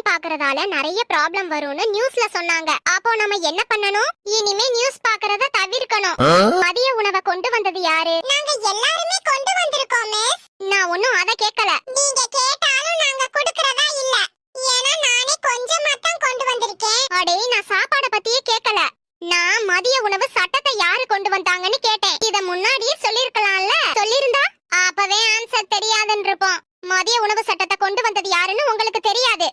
பாக்குறதால நிறைய ப்ராப்ளம் வரும்னு நியூஸ்ல சொன்னாங்க. அப்போ நம்ம என்ன பண்ணணும்? இனிமே நியூஸ் பாக்குறத தவிர்க்கணும். மதிய உணவை கொண்டு வந்தது யாரு? நாங்க எல்லாருமே கொண்டு வந்திருக்கோம் மிஸ். நான் ஒண்ணும் அத கேக்கல. நீங்க கேட்டாலும் நாங்க கொடுக்கறதா இல்ல. ஏன்னா நானே கொஞ்சமா தான் கொண்டு வந்திருக்கேன். அடே நான் சாப்பாட பத்தியே கேக்கல. நான் மதிய உணவு சட்டத்தை யாரு கொண்டு வந்தாங்கன்னு கேட்டேன். இத முன்னாடியே சொல்லிருக்கலாம்ல. சொல்லிருந்தா அப்பவே ஆன்சர் தெரியாதுன்னு இருப்போம். மதிய உணவு சட்டத்தை கொண்டு வந்தது யாருன்னு உங்களுக்கு தெரியாது.